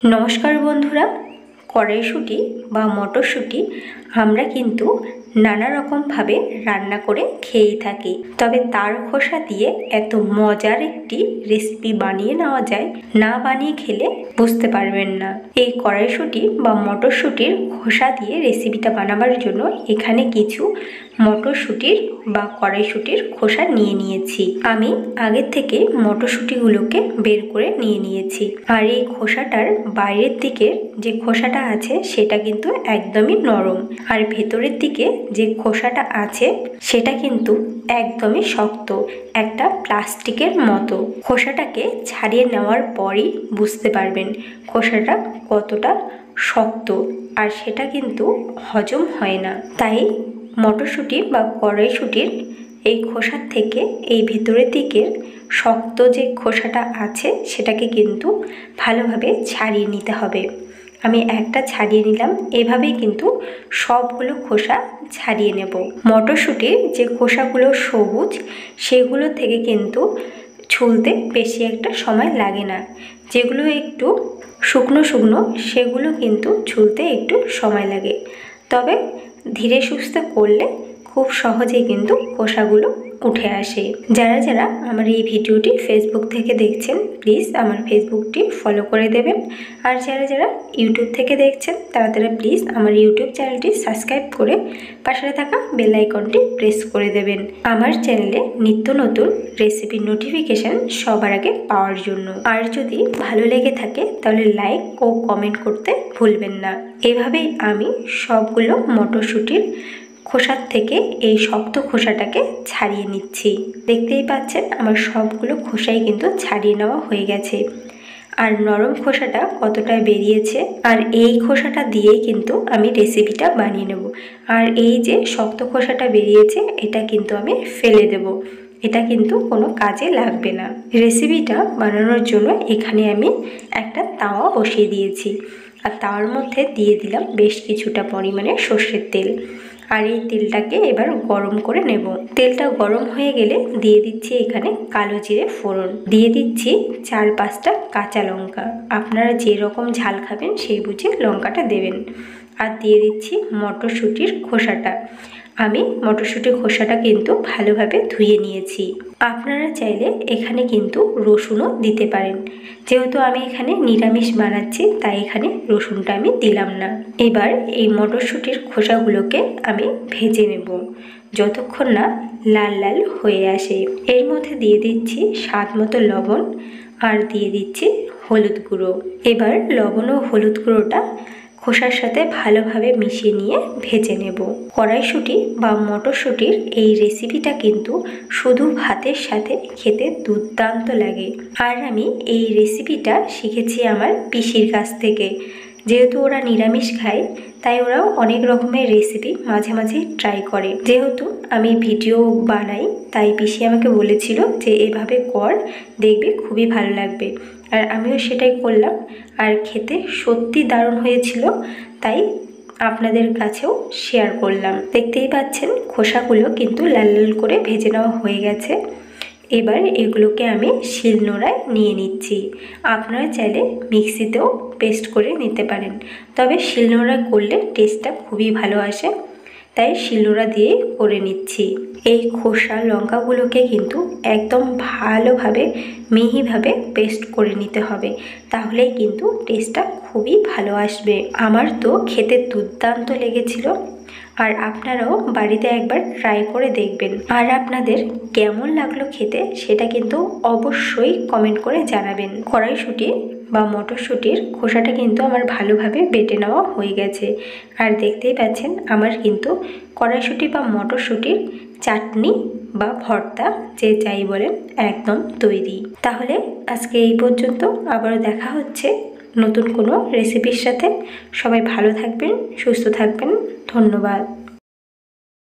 নমস্কার বন্ধুরা, কড়াইশুঁটি বা মটরশুঁটি আমরা কিন্তু নানা রকমভাবে রান্না করে খেয়েই থাকি। তবে তার খোসা দিয়ে এত মজার একটি রেসিপি বানিয়ে নেওয়া যায়, না বানিয়ে খেলে বুঝতে পারবেন না। এই কড়াইশুঁটি বা মটরশুঁটির খোসা দিয়ে রেসিপিটা বানাবার জন্য এখানে কিছু মটরশুঁটির বা কড়াইশুঁটির খোসা নিয়ে নিয়েছি। আমি আগের থেকে মটরশুঁটিগুলোকে বের করে নিয়ে নিয়েছি। আর এই খোসাটার বাইরের দিকের যে খোসাটা আছে সেটা কিন্তু একদমই নরম, আর ভেতরের দিকে যে খোসাটা আছে সেটা কিন্তু একদমই শক্ত, একটা প্লাস্টিকের মতো। খোসাটাকে ছাড়িয়ে নেওয়ার পরই বুঝতে পারবেন খোসাটা কতটা শক্ত, আর সেটা কিন্তু হজম হয় না। তাই মটরশুঁটি বা কড়াইশুঁটির এই খোসার থেকে এই ভেতরের দিকের শক্ত যে খোসাটা আছে সেটাকে কিন্তু ভালোভাবে ছাড়িয়ে নিতে হবে। আমি একটা ছাড়িয়ে নিলাম, এভাবেই কিন্তু সবগুলো খোসা ছাড়িয়ে নেব। মটরশুঁটির যে খোসাগুলো সবুজ সেগুলো থেকে কিন্তু ছুলতে বেশি একটা সময় লাগে না। যেগুলো একটু শুকনো শুকনো সেগুলো কিন্তু ছুলতে একটু সময় লাগে, তবে ধীরে সুস্থে করলে খুব সহজেই কিন্তু খোসাগুলো উঠে আসে। যারা যারা আমার এই ভিডিওটি ফেসবুক থেকে দেখছেন প্লিজ আমার ফেসবুকটি ফলো করে দেবেন, আর যারা যারা ইউটিউব থেকে দেখছেন তারা প্লিজ আমার ইউটিউব চ্যানেলটি সাবস্ক্রাইব করে পাশে থাকা বেল আইকনটি প্রেস করে দেবেন আমার চ্যানেলে নিত্য নতুন রেসিপির নোটিফিকেশান সবার আগে পাওয়ার জন্য। আর যদি ভালো লেগে থাকে তাহলে লাইক ও কমেন্ট করতে ভুলবেন না। এভাবেই আমি সবগুলো মটরশুঁটির খোসার থেকে এই শক্ত খোসাটাকে ছাড়িয়ে নিচ্ছি। দেখতেই পাচ্ছেন আমার সবগুলো খোসাই কিন্তু ছাড়িয়ে নেওয়া হয়ে গেছে, আর নরম খোসাটা কতটা বেরিয়েছে। আর এই খোসাটা দিয়েই কিন্তু আমি রেসিপিটা বানিয়ে নেব। আর এই যে শক্ত খোসাটা বেরিয়েছে এটা কিন্তু আমি ফেলে দেব, এটা কিন্তু কোনো কাজে লাগবে না। রেসিপিটা বানানোর জন্য এখানে আমি একটা তাওয়া বসিয়ে দিয়েছি, আর তাওয়ার মধ্যে দিয়ে দিলাম বেশ কিছুটা পরিমাণে সর্ষের তেল। আর এই তেলটাকে এবার গরম করে নেব। তেলটা গরম হয়ে গেলে দিয়ে দিচ্ছি এখানে কালো জিরে ফোড়ন, দিয়ে দিচ্ছি 4-5টা কাঁচা লঙ্কা। আপনারা যে রকম ঝাল খাবেন সেই বুঝে লঙ্কাটা দেবেন। আর দিয়ে দিচ্ছি মটরশুঁটির খোসাটা। আমি মটরশুঁটির খোসাটা কিন্তু ভালোভাবে ধুয়ে নিয়েছি। আপনারা চাইলে এখানে কিন্তু রসুনও দিতে পারেন, যেহেতু আমি এখানে নিরামিষ বানাচ্ছি তাই এখানে রসুনটা আমি দিলাম না। এবার এই মটরশুঁটির খোসাগুলোকে আমি ভেজে নেব যতক্ষণ না লাল লাল হয়ে আসে। এর মধ্যে দিয়ে দিচ্ছি স্বাদ মতো লবণ, আর দিয়ে দিচ্ছি হলুদ গুঁড়ো। এবার লবণ ও হলুদ গুঁড়োটা খোসার সাথে ভালোভাবে মিশিয়ে নিয়ে ভেজে নেব। কড়াইশুঁটি বা মটরশুঁটির এই রেসিপিটা কিন্তু শুধু ভাতের সাথে খেতে দুর্দান্ত লাগে। আর আমি এই রেসিপিটা শিখেছি আমার পিসির কাছ থেকে। যেহেতু ওরা নিরামিষ খায় তাই ওরাও অনেক রকমের রেসিপি মাঝে মাঝে ট্রাই করে। যেহেতু আমি ভিডিও বানাই তাই পিসি আমাকে বলেছিল যে এভাবে কর, দেখবে খুবই ভালো লাগবে। আর আমিও সেটাই করলাম, আর খেতে সত্যি দারুণ হয়েছিল, তাই আপনাদের কাছেও শেয়ার করলাম। দেখতেই পাচ্ছেন খোসাগুলো কিন্তু লাল লাল করে ভেজে নেওয়া হয়ে গেছে। এবার এগুলোকে আমি শিলনোড়ায় নিয়ে নিচ্ছি। আপনারা চাইলে মিক্সিতেও পেস্ট করে নিতে পারেন, তবে শিলনোড়ায় করলে টেস্টটা খুবই ভালো আসে, তাই শিলনোড়া দিয়ে করে নিচ্ছি। এই খোসা লঙ্কাগুলোকে কিন্তু একদম ভালোভাবে মিহিভাবে পেস্ট করে নিতে হবে, তাহলেই কিন্তু টেস্টটা খুবই ভালো আসবে। আমার তো খেতে দুর্দান্ত লেগেছিল, আর আপনারাও বাড়িতে একবার ট্রাই করে দেখবেন। আর আপনাদের কেমন লাগলো খেতে সেটা কিন্তু অবশ্যই কমেন্ট করে জানাবেন। কড়াইশুঁটি বা মটরশুঁটির খোসাটা কিন্তু আমার ভালোভাবে বেটে নেওয়া হয়ে গেছে, আর দেখতেই পাচ্ছেন আমার কিন্তু কড়াইশুঁটি বা মটরশুঁটির চাটনি বা ভর্তা যে যাই বলেন একদম তৈরি। তাহলে আজকে এই পর্যন্ত, আবারও দেখা হচ্ছে নতুন কোনো রেসিপির সাথে। সবাই ভালো থাকবেন, সুস্থ থাকবেন। ধন্যবাদ।